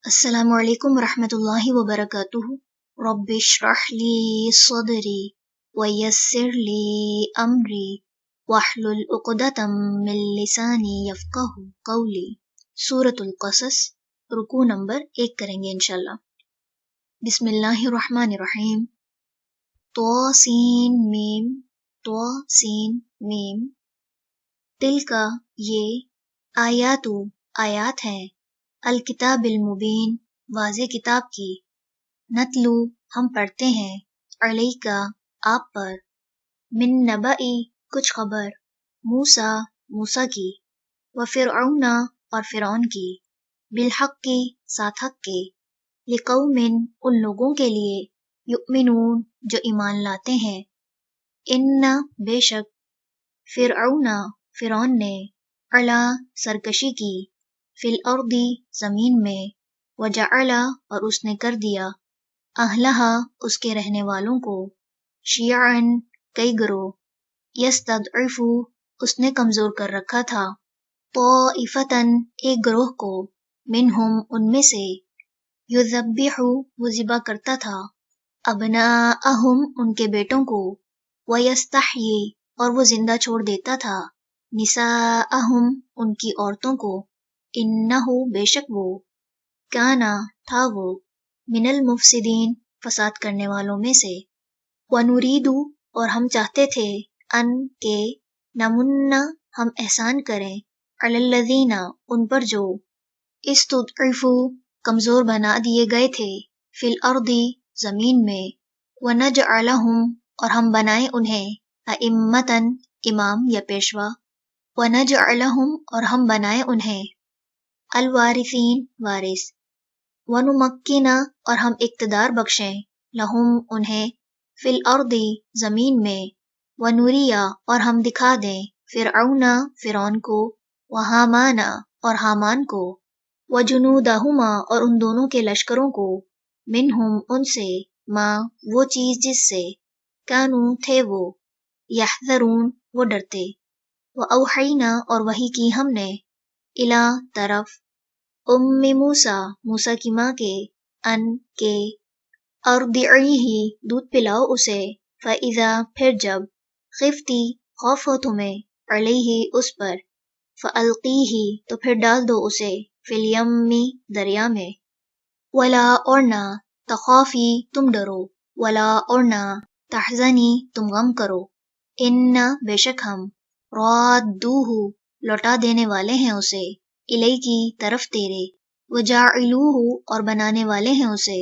السلام علیکم ورحمۃ اللہ وبرکاتہ۔ رب اشرح لی صدری ویسر لی امری واحلل عقدۃ من لسانی یفقہوا قولی۔ سورۃ القصص، رکوع نمبر 1 کریں گے انشاءاللہ۔ بسم اللہ الرحمن الرحیم۔ طاسین میم، طاسین میم، تلکا یہ، آیات ہیں، الکتاب المبین واضح کتاب کی، نتلو ہم پڑھتے ہیں، علیکا آپ پر، من نبئی کچھ خبر، موسیٰ کی، وفرعون اور فرعون کی، بالحق کی ساتھ حق کے، لقوم ان لوگوں کے لیے، یؤمنون جو ایمان لاتے ہیں، ان بے شک، فرعون نے، علا سرکشی کی، فی الارض زمین میں، وجعل اور اس نے کر دیا، اہلہا اس کے رہنے والوں کو، شیعاً کئی گروہ، یستضعف اس نے کمزور کر رکھا تھا، طائفتاً ایک گروہ کو، منہم ان میں سے، یذبح وہ ذبح کرتا تھا، ابناءہم ان کے بیٹوں کو، ویستحیی اور وہ زندہ چھوڑ دیتا تھا، نساءہم ان کی عورتوں کو، انہو بے شک وہ، کانا تھا وہ، من المفسدین فساد کرنے والوں میں سے، ونرید اور ہم چاہتے تھے، ان کے نمن ہم احسان کریں، علی الذین ان پر جو، استضعفوا کمزور بنا دیے گئے تھے، فی الارض زمین میں، ونجعلہم اور ہم بنائیں انہیں، ائمۃً امام یا پیشوا، ونجعلہم اور ہم بنائیں انہیں، الوارثین وارث، ونمکن اور ہم اقتدار بخشیں، لہم انہیں، فی الارض زمین میں، ونری اور ہم دکھا دیں، فرعون کو، وہامان اور حامان کو، وجنودہما اور ان دونوں کے لشکروں کو، منہم ان سے، ما وہ چیز جس سے، کانو تھے وہ، یحذرون وہ ڈرتے، واوحینا اور وحی کی ہم نے، الی طرف، موسیٰ کی ماں کے، ان کے، ارضعیہ دودھ پلاؤ اسے، فاذا پھر جب، خفتی خوف ہو تمہیں، علیہ اس پر، فالقیہ تو پھر ڈال دو اسے، فی الیم دریا میں، ولا اور نہ، تخافی تم ڈرو، ولا اور نہ، تحزنی تم غم کرو، انا بے شک ہم، رادوہ لوٹا دینے والے ہیں اسے، الیکی طرف تیرے، وجاعلوہ اور بنانے والے ہیں اسے،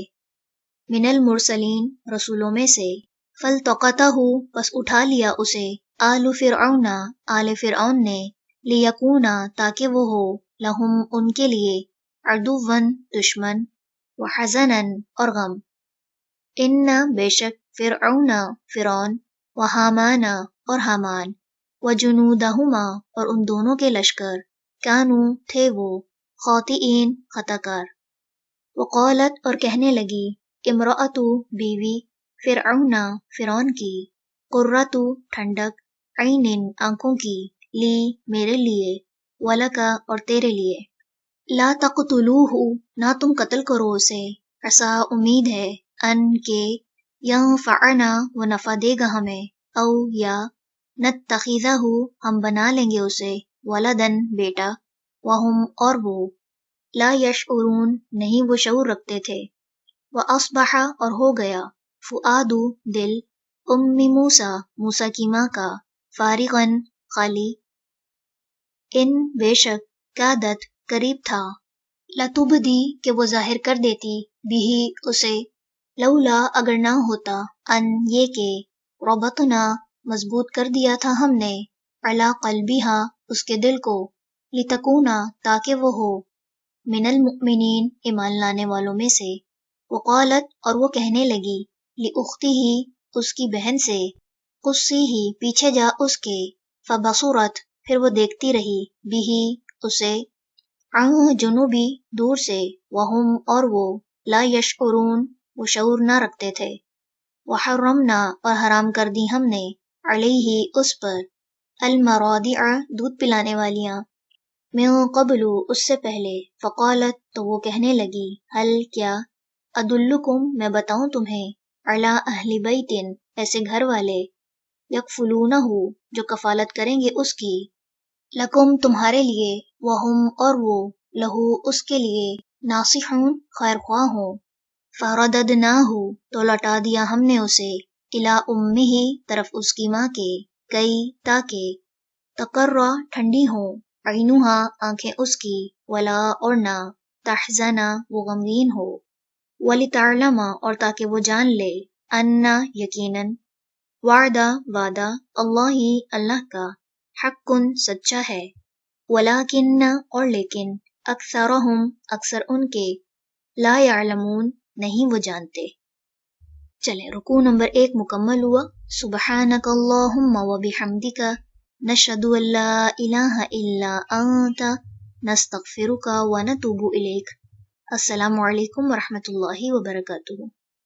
من المرسلین رسولوں میں سے، فالتقطہ پس اٹھا لیا اسے، آل فرعون نے، لیکونا تاکہ وہ ہو، لہم ان کے لیے، عدواً دشمن، وحزناً اور غم، ان بے شک، فرعون، وحامان اور حامان، وجنودہما اور ان دونوں کے لشکر، کانو تھے وہ، خاطئین خطا کار، وقالت اور کہنے لگی، امرأۃ بیوی، فرعون کی، قرۃ ٹھنڈک، عین آنکھوں کی، لی میرے لیے، ولک اور تیرے لیے، لا تقتلوہ نہ تم قتل کرو اسے، عسیٰ امید ہے، ان کے، ینفعنا وہ نفع دے گا ہمیں، او یا، نتخذہ ہم بنا لیں گے اسے، ولدن بیٹا، وہم اور وہ، لا یشعرون نہیں وہ شعور رکھتے تھے، واصبح اور ہو گیا، فؤاد دل، موسیٰ کی ماں کا، فارغاً خالی، ان بے شک، کادت قریب تھا، لتبدی کہ وہ ظاہر کر دیتی، بھی اسے، لولا اگر نہ ہوتا، ان یہ کہ، ربطنا مضبوط کر دیا تھا ہم نے، علی قلبہا اس کے دل کو، لتکونا تاکہ وہ ہو، من المؤمنین ایمان لانے والوں میں سے، وقالت اور وہ کہنے لگی، لاختہ اس کی بہن سے، قصیہ پیچھے جا اس کے، فبصرت پھر وہ دیکھتی رہی، بھی اسے، عن جنوبی دور سے، وہم اور وہ، لا یشعرون وہ شعور نہ رکھتے تھے، وحرمنا اور حرام کر دی ہم نے، علیہ اس پر، المراضع دودھ پلانے والیاں، من قبل اس سے پہلے، فقالت تو وہ کہنے لگی، هل کیا، ادلکم میں بتاؤں تمہیں، علی اہل بیت ایسے گھر والے، یکفلونہ جو کفالت کریں گے اس کی، لکم تمہارے لیے، وہم اور وہ، لہو اس کے لیے، ناصحون خیر خواہ ہوں، فرددناہ تو لوٹا دیا ہم نے اسے، الی امہ طرف اس کی ماں کے، کئی تاکہ، تقرّ ٹھنڈی ہوں، عینوہا آنکھیں اس کی، ولا اور نہ، تحزنا وہ غمگین ہو، ولتعلم اور تاکہ وہ جان لے، انا یقیناً، وعدہ وعدہ، اللہ اللہ کا، حق سچا ہے، ولیکن اور لیکن، اکثرہم اکثر ان کے، لا یعلمون نہیں وہ جانتے۔ چلیں رکوع نمبر 1 مکمل ہوا۔ سبحانک اللہم وبحمدک، نشہد ان لا الہ الا انت، نستغفرک ونتوب الیک۔ السلام علیکم ورحمۃ اللہ وبرکاتہ۔